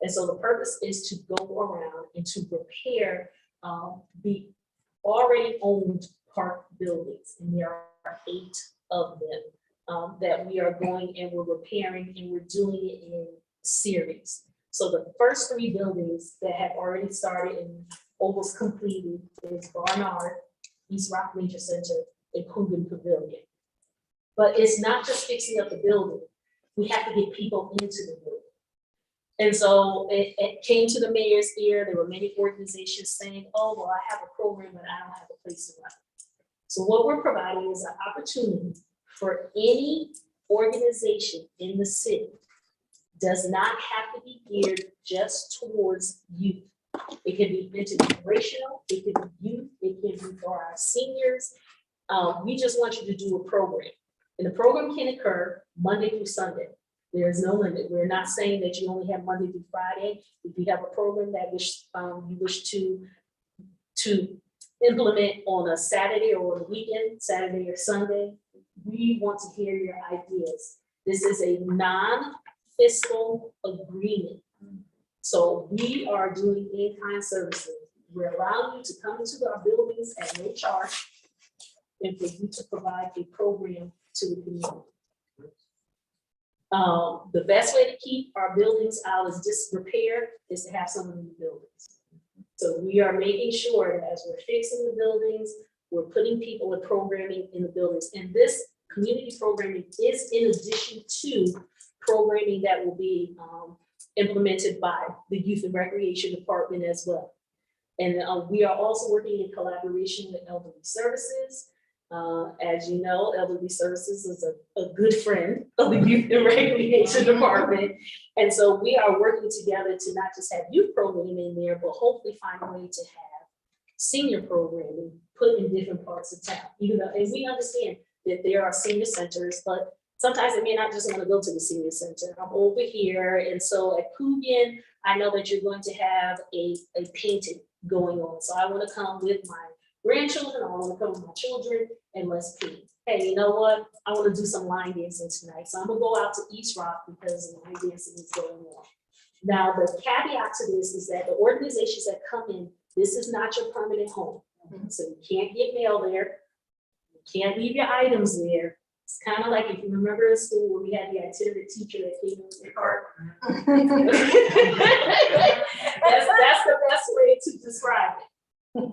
And so the purpose is to go around and to repair the already owned park buildings. And there are 8 of them that we are going and we're repairing, and we're doing it in series. So the first 3 buildings that have already started and almost completed is Barnard, East Rock Leisure Center, and Coogan Pavilion. But it's not just fixing up the building. We have to get people into the building. And so it came to the mayor's ear. There were many organizations saying, oh, well, I have a program, but I don't have a place to run. So what we're providing is an opportunity for any organization in the city. Does not have to be geared just towards youth. It can be intergenerational, it can be youth, it can be for our seniors. We just want you to do a program. And the program can occur Monday through Sunday. There is no limit. We're not saying that you only have Monday through Friday. If you have a program that you wish to implement on a Saturday or on a weekend, Saturday or Sunday, we want to hear your ideas. This is a non-fiscal agreement. So we are doing in-kind services. We're allowing you to come into our buildings at no charge and for you to provide a program to the community. The best way to keep our buildings out of disrepair is to have someone in the buildings. So we are making sure that as we're fixing the buildings, we're putting people in programming in the buildings. And this community programming is in addition to programming that will be implemented by the Youth and Recreation Department as well. And we are also working in collaboration with Elderly Services. As you know, Elderly Services is a good friend of the Youth and Recreation Department. And so we are working together to not just have youth programming in there, but hopefully find a way to have senior programming put in different parts of town. Even though, and we understand that there are senior centers, but sometimes I may not just want to go to the senior center. I'm over here. And so at Coogan, I know that you're going to have a painting going on. So I want to come with my grandchildren, I want to come with my children, and let's paint. Hey, you know what? I want to do some line dancing tonight. So I'm going to go out to East Rock because line dancing is going on. Now, the caveat to this is that the organizations that come in, this is not your permanent home. So you can't get mail there. You can't leave your items there. It's kind of like if you remember in school where we had the itinerant teacher that came in with the cart. that's the best way to describe it.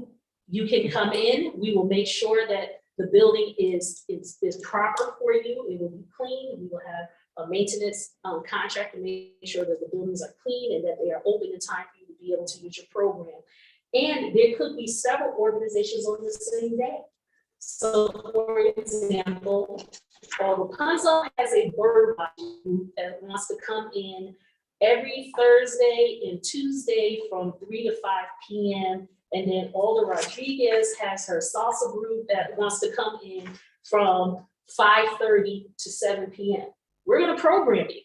You can come in. We will make sure that the building is proper for you. It will be clean. We will have a maintenance contract to make sure that the buildings are clean and that they are open in time for you to be able to use your program. And there could be several organizations on the same day. So, for example, Rapunzel has a bird watching group that wants to come in every Thursday and Tuesday from 3 to 5 p.m. And then Alda Rodriguez has her salsa group that wants to come in from 5:30 to 7 p.m. We're going to program you,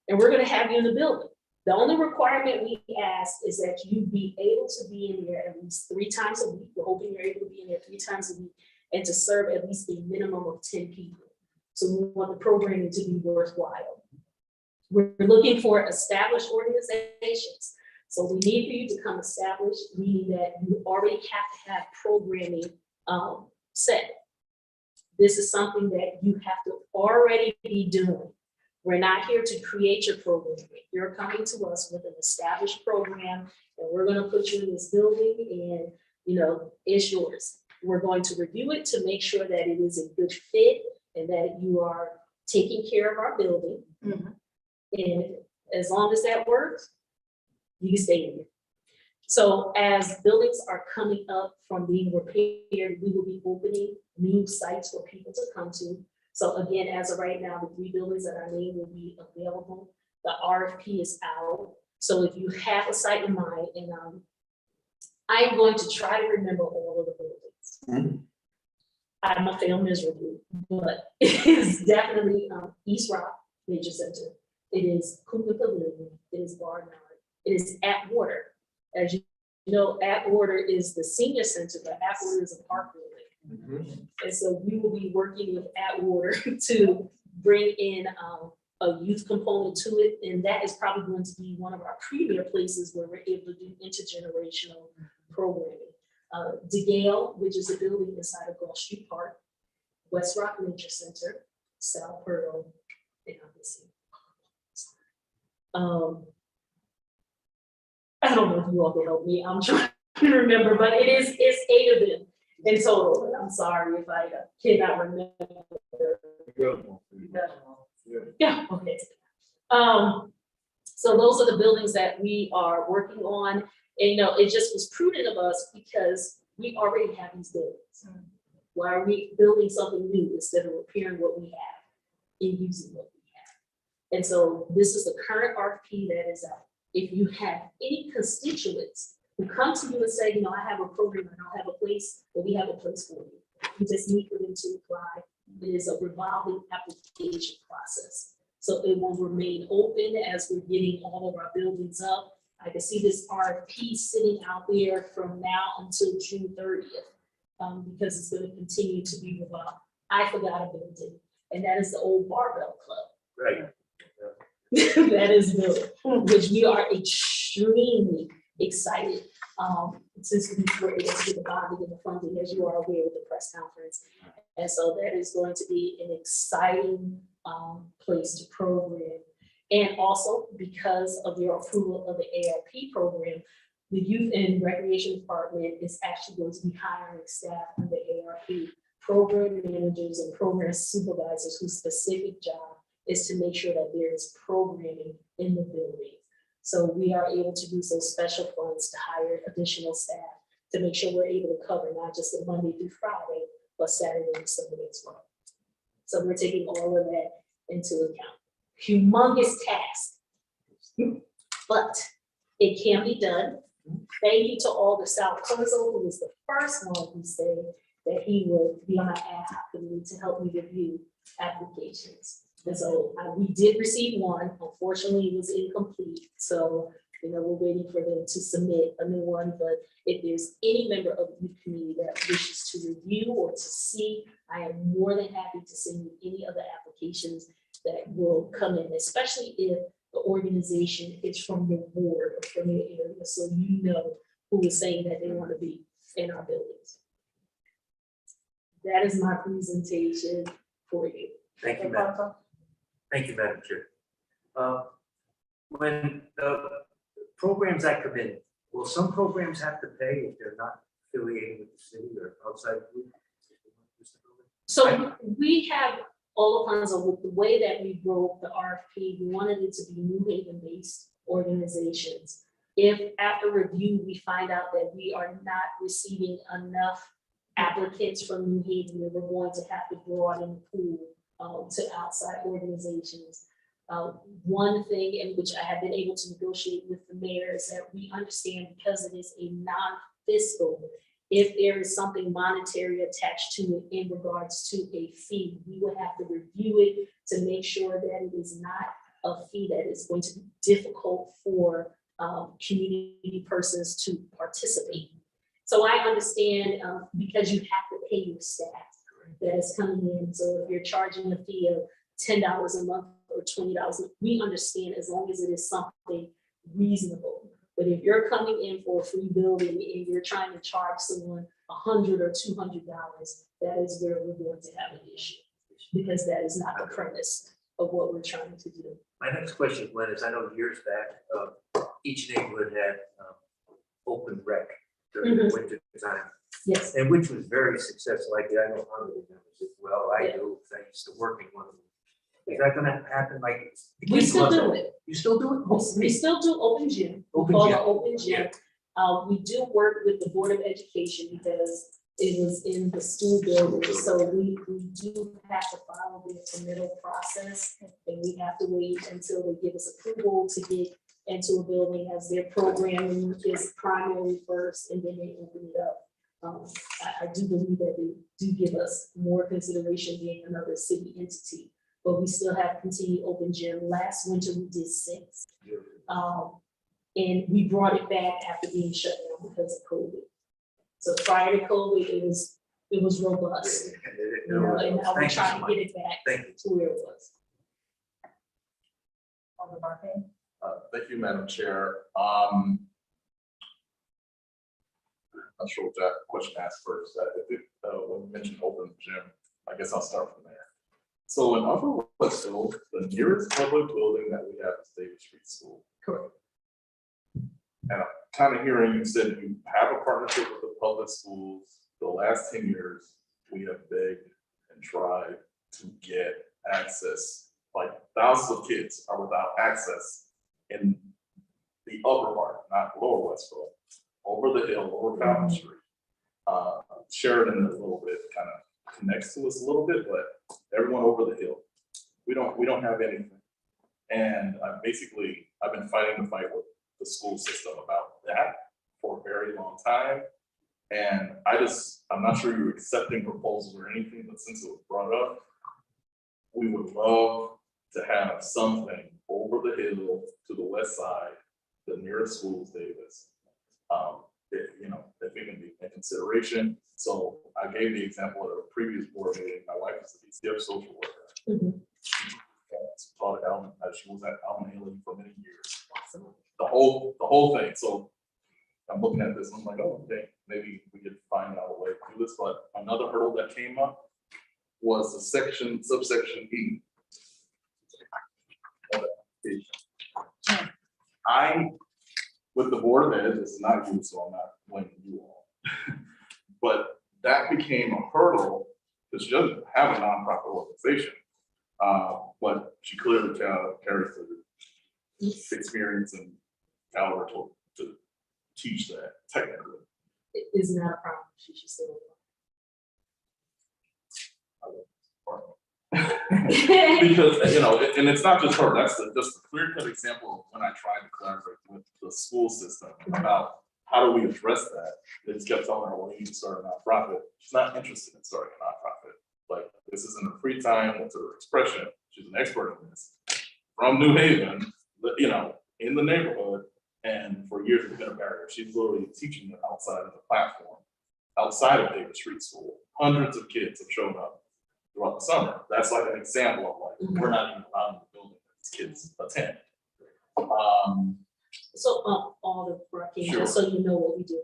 and we're going to have you in the building. The only requirement we ask is that you be able to be in there at least 3 times a week. We're hoping you're able to be in there 3 times a week and to serve at least a minimum of 10 people. So we want the programming to be worthwhile. We're looking for established organizations. So we need for you to come established, meaning that you already have to have programming set. This is something that you have to already be doing. We're not here to create your program. You're coming to us with an established program, and we're going to put you in this building, and it's yours. We're going to review it to make sure that it is a good fit and that you are taking care of our building. Mm-hmm. And as long as that works, you can stay in here. So as buildings are coming up from being repaired, we will be opening new sites for people to come to. So again, as of right now, the 3 buildings that I named will be available. The RFP is out. So if you have a site in mind, and I'm going to try to remember all of the buildings. Mm-hmm. I'm gonna fail miserably, but it is definitely East Rock Nature Center. It is Coogan Pavilion. It is Barnard. It is Atwater. As you know, Atwater is the senior center, but Atwater is a park building. Mm-hmm. And so we will be working with Atwater to bring in a youth component to it, and that is probably going to be one of our premier places where we're able to do intergenerational programming. DeGale, which is a building inside of Gulf Street Park, West Rock Nature Center, South Pearl, and obviously, I don't know if you all can help me. I'm trying to remember, but it's 8 of them in total. I'm sorry if I cannot remember. Yeah, okay. So those are the buildings that we are working on. And it just was prudent of us because we already have these buildings. Why are we building something new instead of repairing what we have and using what we have? And so this is the current RFP that is out. If you have any constituents who come to you and say, I have a program, I don't have a place, but we have a place for you. We just need for them to apply. It is a revolving application process. So it will remain open as we're getting all of our buildings up. I can see this RFP sitting out there from now until June 30th, because it's going to continue to be revolved. I forgot a building, and that is the old Barbell Club. Right. That is built, which we are extremely excited since we were able to get the bonding and the funding, as you are aware, with the press conference. And so that is going to be an exciting place to program. And also because of your approval of the ARP program, the Youth and Recreation Department is actually going to be hiring staff in the ARP, program managers and program supervisors whose specific job is to make sure that there is programming in the building. So we are able to use those special funds to hire additional staff to make sure we're able to cover not just the Monday through Friday, but Saturday and Sunday as well. So we're taking all of that into account. Humongous task, but it can be done. Thank you to all the South Council, who was the first one who said that he would be on my ad hoc committee to help me review applications. And so we did receive one. Unfortunately, it was incomplete. So, we're waiting for them to submit a new one. But if there's any member of the youth committee that wishes to review or to see, I am more than happy to send you any other applications that will come in, especially if the organization is from your ward or from your area, so you know who is saying that they want to be in our buildings. That is my presentation for you. Thank you, Madam. Thank you, Madam Chair. When programs that come in, will some programs have to pay if they're not affiliated with the city or outside group? So we have all the funds with the way that we wrote the RFP. We wanted it to be New Haven-based organizations. If after review, we find out that we are not receiving enough applicants from New Haven, then we're going to have to broaden the pool to outside organizations. One thing in which I have been able to negotiate with the mayor is that we understand, because it is a non-fiscal, if there is something monetary attached to it in regards to a fee, we will have to review it to make sure that it is not a fee that is going to be difficult for community persons to participate. So I understand because you have to pay your staff that is coming in. So if you're charging a fee of $10 a month or $20, we understand as long as it is something reasonable. But if you're coming in for a free building and you're trying to charge someone $100 or $200, that is where we're going to have an issue, because that is not the premise of what we're trying to do. My next question, Glenn, is I know years back, each neighborhood had open rec during the winter time. Yes. And which was very successful. Like, I know how many members as well. I do, because I used to work in one of them. Is that gonna happen? Like, We still do it. You still do it? We still do open gym. Open We call gym. it open gym. We do work with the Board of Education because it was in the school building. So we do have to follow the submittal process, and we have to wait until they give us approval to get into a building as their programming is primary first, and then they open it up. I do believe that they do give us more consideration being another city entity, but we still have continued open gym. Last winter we did 6. And we brought it back after being shut down because of COVID. So prior to COVID, it was robust. And now we're trying to get it back to where it was. Alderman Barclay. Thank you, Madam Chair. Not sure what that question asked first. When you mentioned open gym, I guess I'll start from there. So in Upper Westville, the nearest public building that we have is Davis Street School. Correct. And I'm kind of hearing you said you have a partnership with the public schools. The last 10 years, we have begged and tried to get access. Like thousands of kids are without access in the upper part, not lower Westville, over the hill, over Fountain Street. Sheridan a little bit kind of connects to us a little bit, but everyone over the hill, we don't have anything. And I've been fighting the fight with the school system about that for a very long time. And I'm not sure you're accepting proposals or anything, but since it was brought up, we would love to have something over the hill to the west side, the nearest school is Davis. If we can be in consideration. So I gave the example of a previous board meeting. My wife is a DCF social worker. Mhm. She was at Alvin Haley for many years. The whole thing. So I'm looking at this, I'm like, oh, okay, maybe we could find out a way to do this. But another hurdle that came up was the subsection E. With the Board of Ed, this is not you, so I'm not blaming you all. But that became a hurdle because she doesn't have a nonprofit organization. But she clearly carries the experience and caliber to teach that technically. It is not a problem. She should still. Because, and it's not just her, that's just a clear-cut example of when I tried to collaborate with the school system about how do we address that. They just kept telling her, well, you need to start a nonprofit. She's not interested in starting a nonprofit. Like, this isn't her free time, it's her expression. She's an expert in this. From New Haven, in the neighborhood, and for years it's been a barrier. She's literally teaching it outside of the platform, outside of Davis Street School. Hundreds of kids have shown up throughout the summer. That's like an example of we're not even allowed in the building that these kids attend. So all the working, Sure. just so you know what we do.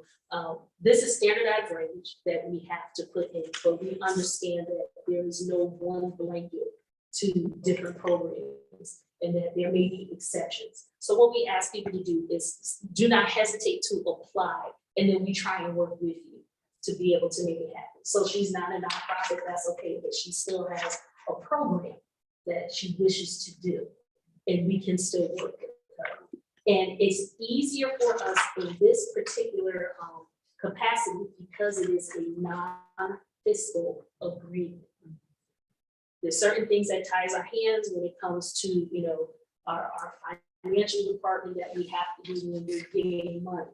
This is standardized language that we have to put in, but we understand that there is no one blanket to different programs and that there may be exceptions. So what we ask people to do is do not hesitate to apply, and then we try and work with you to be able to make it happen. So she's not a nonprofit, that's okay, but she still has a program that she wishes to do, and we can still work with her. And it's easier for us in this particular capacity because it is a non-fiscal agreement. There's certain things that ties our hands when it comes to, our financial department that we have to do when we're getting money.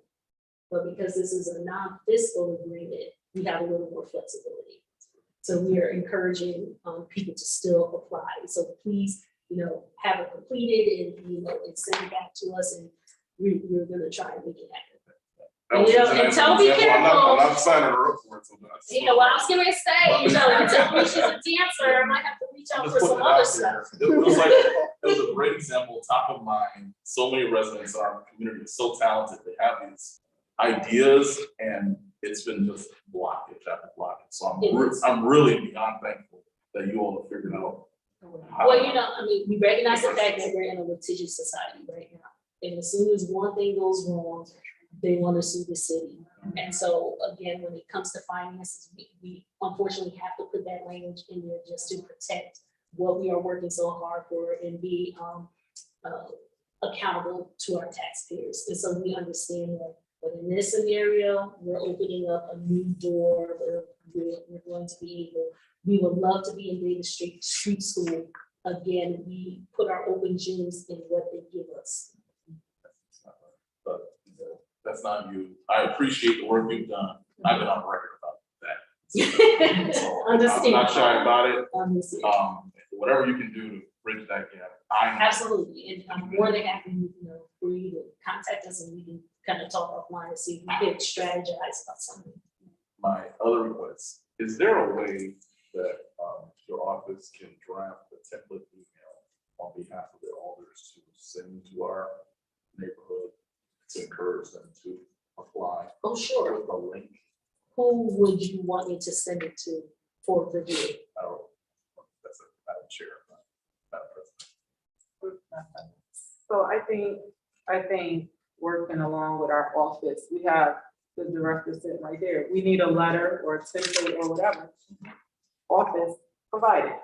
But because this is a non-fiscal agreement, we have a little more flexibility. So we are encouraging people to still apply. So please, have it completed and send it back to us, and we're gonna try and make it happen. And tell me careful. I'm not signing her up for it. So Well, I was gonna say, you tell me she's a dancer, I might have to reach out for some other stuff. It was a great example, top of mind. So many residents in our community are so talented. They have these ideas, and it's been just blockage after blockage. So I'm really beyond thankful that you all have figured out. Well, we recognize the fact that we're in a litigious society right now. And as soon as one thing goes wrong, they want to sue the city. And so again, when it comes to finances, we unfortunately have to put that language in there just to protect what we are working so hard for and be accountable to our taxpayers. And so we understand that. But in this scenario, we're opening up a new door. We're going to be able, we would love to be in Davis Street School. Again, we put our open gyms in what they give us. But that's not you. I appreciate the work you've done. I've been on record about that. So Understand. I'm not shy about it. Understand. Whatever you can do to bridge that gap. Absolutely, and I'm more than happy, for you to contact us and we can kind of talk offline and see if we can strategize about something. My other request, is there a way that your office can draft a template email on behalf of their alders to send encourage them to apply Oh, sure. with a link. Who would you want me to send it to for review? I don't know. That's a Madam Chair, Madam President. So I think working along with our office, we have the director sitting right there. We need a letter or a template or whatever. Office provided.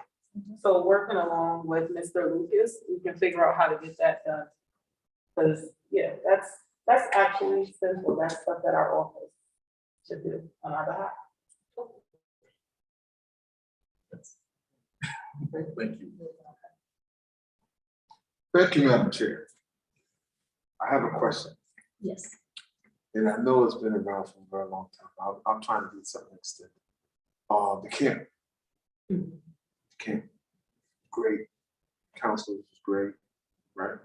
So working along with Mr. Lucas, we can figure out how to get that done. Because, yeah, that's actually simple. That's stuff that our office should do on our behalf. Thank you. Thank you, Madam Chair. I have a question, Yes. and I know it's been around for a very long time. I'm trying to get something extended. The camp. Mhm. Camp, great. Counselors is great, right?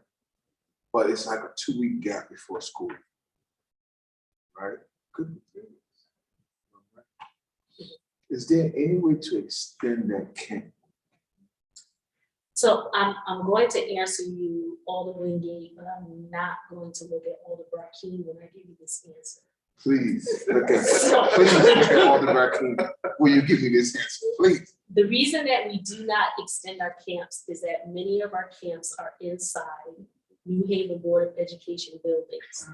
But it's like a 2-week gap before school. Right? Could be 3 weeks. Is there any way to extend that camp? So I'm going to answer you all the Wingate, but I'm not going to look at all the Brackeen when I give you this answer. Please, look at, please look at all the raccoon. Will you give me this answer, please? The reason that we do not extend our camps is that many of our camps are inside New Haven Board of Education buildings.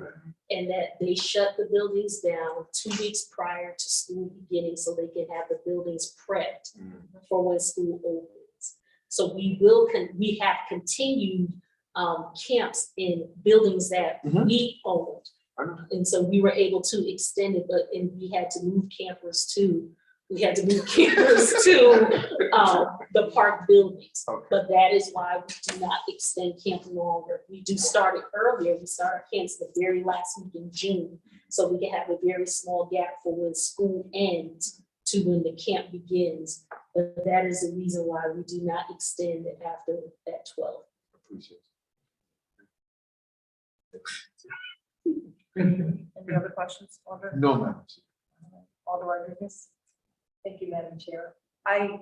And that they shut the buildings down 2 weeks prior to school beginning so they can have the buildings prepped for when school opens. So we have continued camps in buildings that we owned. And so we were able to extend it, and we had to move campers to the park buildings. Okay. But that is why we do not extend camp longer. We do start it earlier. We start our camps the very last week in June. So we can have a very small gap for when school ends to when the camp begins. But that is the reason why we do not extend it after that 12. Appreciate Any other questions, Alder? it. No, Madam Chair. Alder Rodriguez? Thank you, Madam Chair. I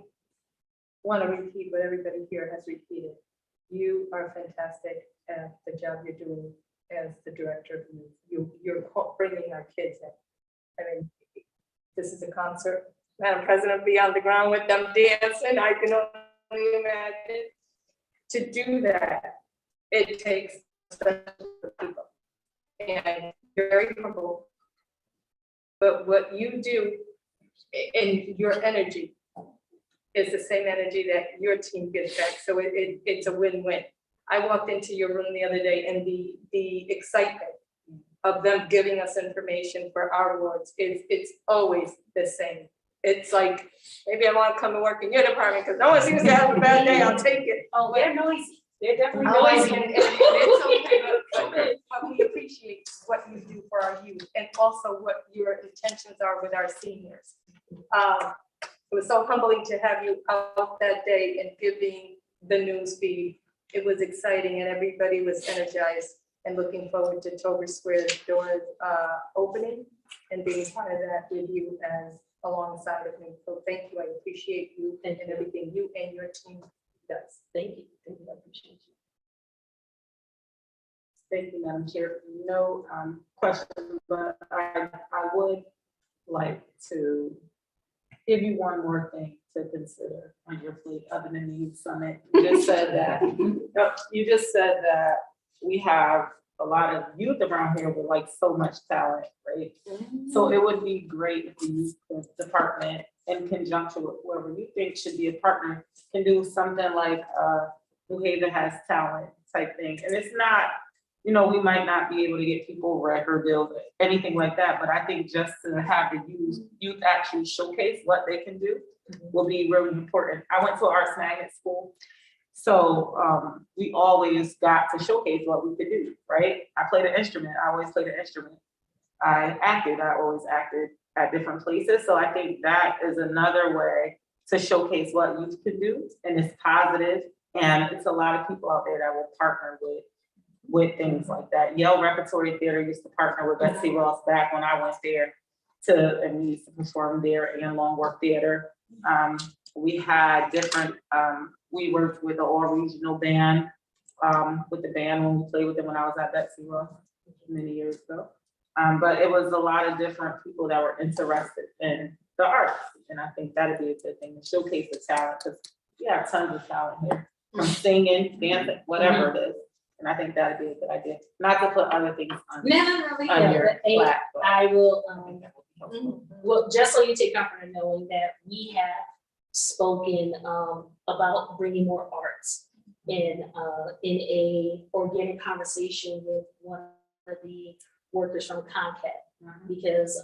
want to repeat what everybody here has repeated. You are fantastic at the job you're doing as the director of youth. You're bringing our kids in. I mean, this is a concert. Madam President, be on the ground with them dancing. I can only imagine. To do that, it takes special people. And you're very humble. But what you do and your energy is the same energy that your team gives back. So it's a win-win. I walked into your room the other day and the excitement of them giving us information for our awards it's always the same. It's like, maybe I want to come and work in your department because no one seems to have a bad day. I'll take it. Oh, they're noisy. They're definitely And noisy. it's okay, but we appreciate what you do for our youth and also what your intentions are with our seniors. It was so humbling to have you out that day and giving the news feed. It was exciting and everybody was energized and looking forward to Tober Square's doors opening and being part of that with you as alongside of me. So thank you. I appreciate you and everything you and your team does. Thank you. Thank you. I appreciate you. Thank you, Madam Chair. No question, but I would like to give you one more thing to consider on your plate other than the youth summit. You just said that we have a lot of youth around here with like so much talent, right? So it would be great if the youth department, in conjunction with whoever you think should be a partner, can do something like New Haven Has Talent type thing. And it's not, we might not be able to get people record deals, anything like that, but I think just to have the youth actually showcase what they can do will be really important. I went to an arts magnet school, so we always got to showcase what we could do, right? I played an instrument. I always played an instrument. I always acted at different places. So I think that is another way to showcase what youth can do, and it's positive. And it's a lot of people out there that will partner with things like that. Yale Repertory Theater used to partner with Betsy Ross back when I went there and we used to perform there, and Long Wharf Theater. We had different, we worked with the all regional band, with the band when we played with them when I was at Betsy Ross. many years ago. But it was a lot of different people that were interested in the arts. And I think that'd be a good thing to showcase the talent, because we have tons of talent here, from singing, dancing, whatever it is. And I think that'd be a good idea, not to put other things on your flat. but I will, I think that would be helpful. well, just so you take comfort in knowing that we have spoken about bringing more arts in a organic conversation with one of the workers from Comcast. Because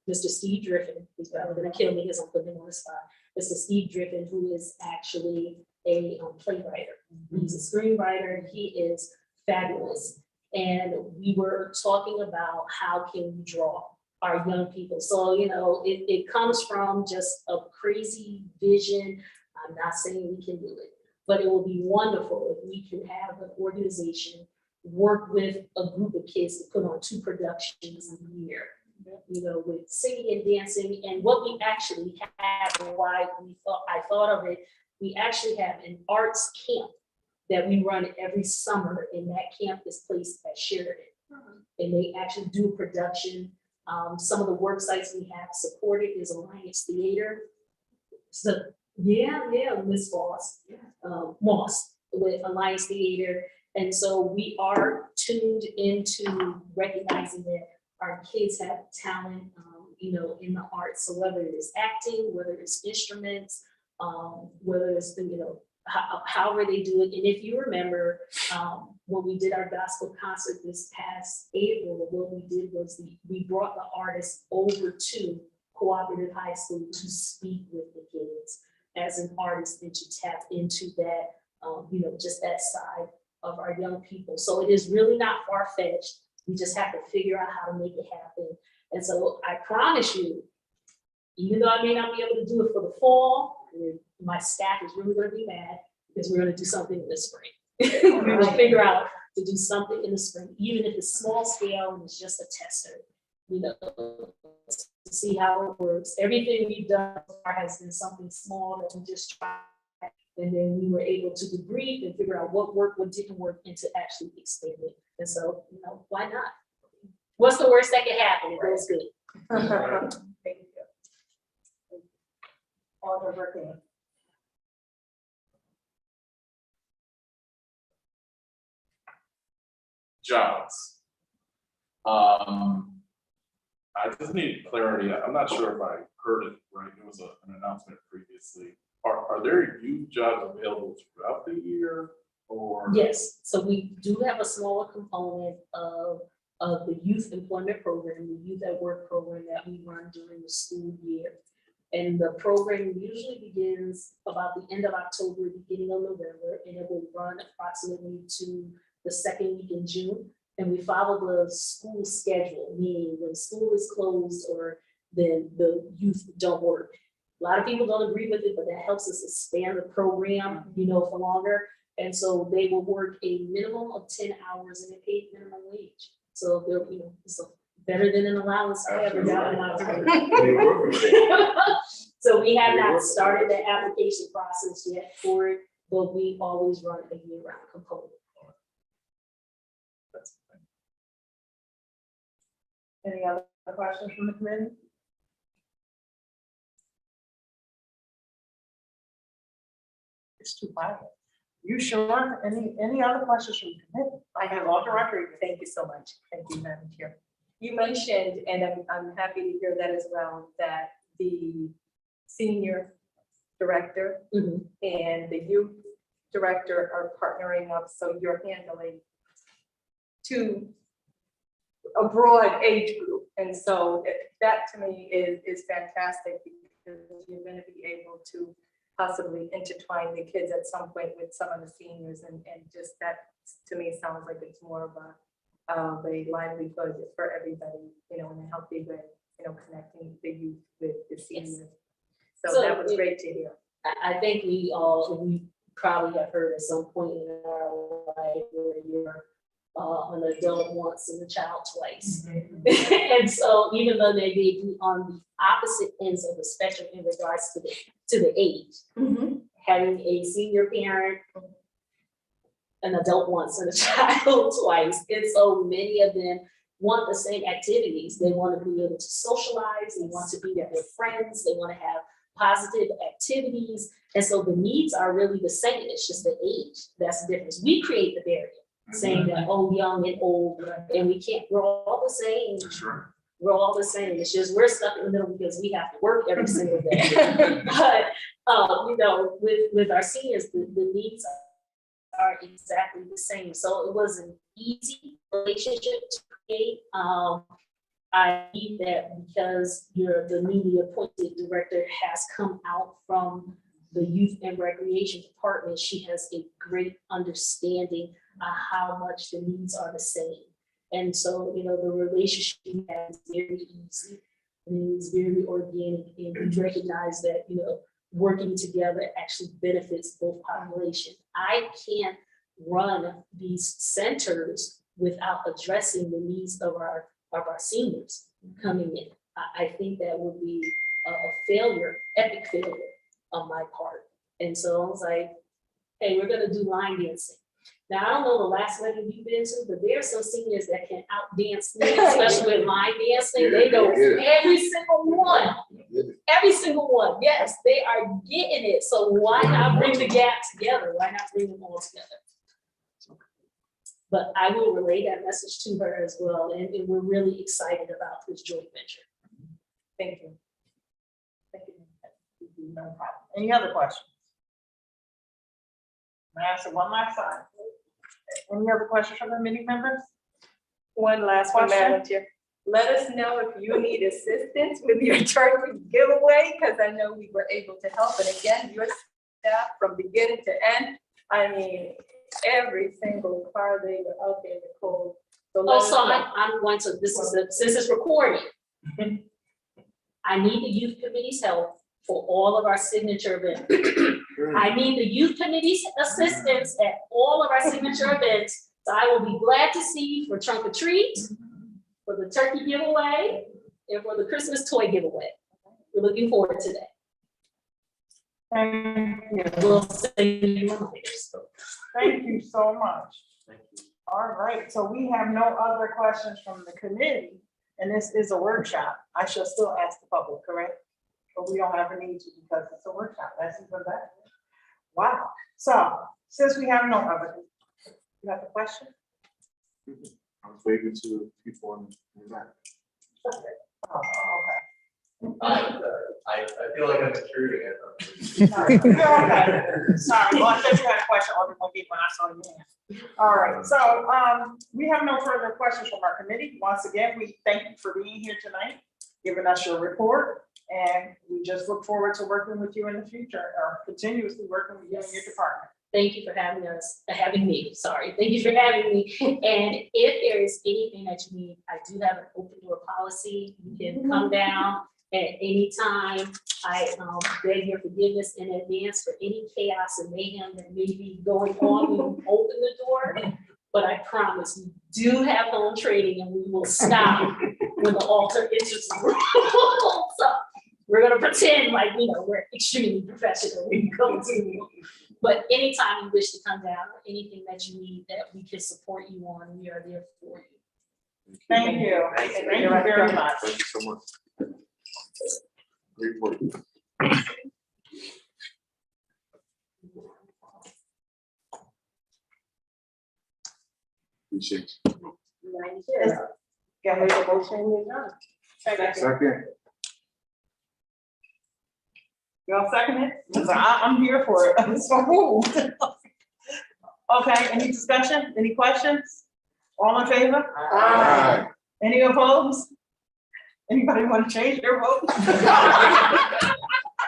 Mr. Steve Driffin, he's probably gonna kill me because I'm putting him on the spot. Mr. Steve Driffin, who is actually a playwright. He's a screenwriter. He is fabulous. And we were talking about how can we draw our young people. So, you know, it comes from just a crazy vision. I'm not saying we can do it, but it will be wonderful if we can have an organization work with a group of kids to put on 2 productions a year, you know, with singing and dancing. And what we actually have, and why I thought of it, we actually have an arts camp that we run every summer, and that camp is placed at Sheridan. And they actually do production. Some of the work sites we have supported is Alliance Theater. So, Miss Moss with Alliance Theater. And so we are tuned into recognizing that our kids have talent, you know, in the arts. So whether it is acting, whether it's instruments, whether it's, you know, however they do it. And if you remember, when we did our gospel concert this past April, what we did was we brought the artists over to Cooperative High School to speak with the kids as an artist and to tap into that, you know, just that side of our young people. So it is really not far-fetched. We just have to figure out how to make it happen. And so I promise you, even though I may not be able to do it for the fall, my staff is really gonna be mad because we're gonna do something in the spring. We're gonna figure out to do something in the spring, even if it's small scale and it's just a tester, you know, to see how it works. Everything we've done so far has been something small that we just tried. And then we were able to debrief and figure out what worked, what didn't work, and to actually expand it. And so, you know, why not? What's the worst that could happen? It goes good. Thank you. Alder Burking. Jobs. I just need clarity. I'm not sure if I heard it right. There was an announcement previously. Are there youth jobs available throughout the year or? Yes, so we do have a smaller component of the youth employment program, the youth at work program that we run during the school year. And the program usually begins about the end of October, beginning of November, and it will run approximately to the second week in June. And we follow the school schedule, meaning when school is closed or then the youth don't work. A lot of people don't agree with it, but that helps us expand the program, you know, for longer. And so they will work a minimum of 10 hours and a paid minimum wage. So they're, you know, it's better than an allowance I ever got when I was working. So we have not started the application process yet for it, but we always run a year-round component. Any other questions from the committee? It's too quiet. You sure? Any other questions from the committee? I have all the record. Thank you so much. Thank you, Madam Chair. You mentioned, and I'm happy to hear that as well, that the senior director and the youth director are partnering up, so you're handling a broad age group. And so that to me is fantastic, because you're going to be able to possibly intertwine the kids at some point with some of the seniors, and just that to me sounds like it's more of a livelihood for everybody, you know, in a healthy way, you know, connecting the youth with the seniors. So that was great to hear. I think we probably have heard at some point in our life where you're an adult once and a child twice. And so even though they may be on the opposite ends of the spectrum in regards to the age, having a senior parent, an adult once and a child twice, and so many of them want the same activities. They want to be able to socialize, they want to be with their friends, they want to have positive activities. And so the needs are really the same, it's just the age, that's the difference. We create the barrier, saying that, oh, young and old, and we can't, we're all the same. Sure. We're all the same, it's just we're stuck in the middle because we have to work every single day. But, you know, with our seniors, the needs are exactly the same. So it was an easy relationship to create. I believe that because the newly appointed director has come out from the Youth and Recreation Department, she has a great understanding of how much the needs are the same. And so, you know, the relationship we have is very easy and it's very organic, and we recognize that, you know, working together actually benefits both populations. I can't run these centers without addressing the needs of our seniors coming in. I think that would be a failure, epic failure on my part. And so I was like, hey, we're gonna do line dancing. Now, I don't know the last wedding you've been to, but there are some seniors that can out dance me, especially with line dancing. They know every single one. Every single one, yes, they are getting it. So why not bring the gap together? Why not bring them all together? But I will relay that message to her as well. And we're really excited about this joint venture. Thank you. Thank you. No problem. Any other questions? May I answer one last time? Any other questions from the committee members? One last one, Question? Madam Chair. Let us know if you need assistance with your turkey giveaway, because I know we were able to help. And again, your staff from beginning to end, I mean, every single car they were out there in the cold. So let us Also, know. I'm going to, since it's recorded, I need the youth committee's help for all of our signature events. I need the youth committee's assistance at all of our signature events. So I will be glad to see you for trunk or treat, for the turkey giveaway, and for the Christmas toy giveaway. We're looking forward to that. Thank you. We'll send you reminders. Thank you so much. Thank you. All right, so we have no other questions from the committee, and this is a workshop. I shall still ask the public, correct? But we don't have a need to because it's a workshop. That's even better. Wow. So since we have no other, you have a question? I was waiting to people on the back. Oh, I feel like I'm intruding. okay. Sorry, well, I thought you had a question, Alderman Deep, when I saw your hand. All right, so we have no further questions from our committee. Once again, we thank you for being here tonight, giving us your report, and we just look forward to working with you in the future, or continuously working with you in your department. Thank you for having me, sorry. Thank you for having me. And if there is anything that you need, I do have an open door policy. You can come down at any time. I beg your forgiveness in advance for any chaos and mayhem that may be going on when you open the door. But I promise we do have home training and we will stop when the altar enters the room. So we're gonna pretend like, you know, we're extremely professional when you come to the room. But anytime you wish to come down or anything that you need that we can support you on, we are there for you. Thank you. Thank you. Thank you very much. Thank you so much. Great work. Appreciate you. Can we have a motion? Second. You all second it? 'Cause I'm here for it. So moved. Okay, any discussion? Any questions? All in favor? Aye. Any opposed? Anybody want to change their vote?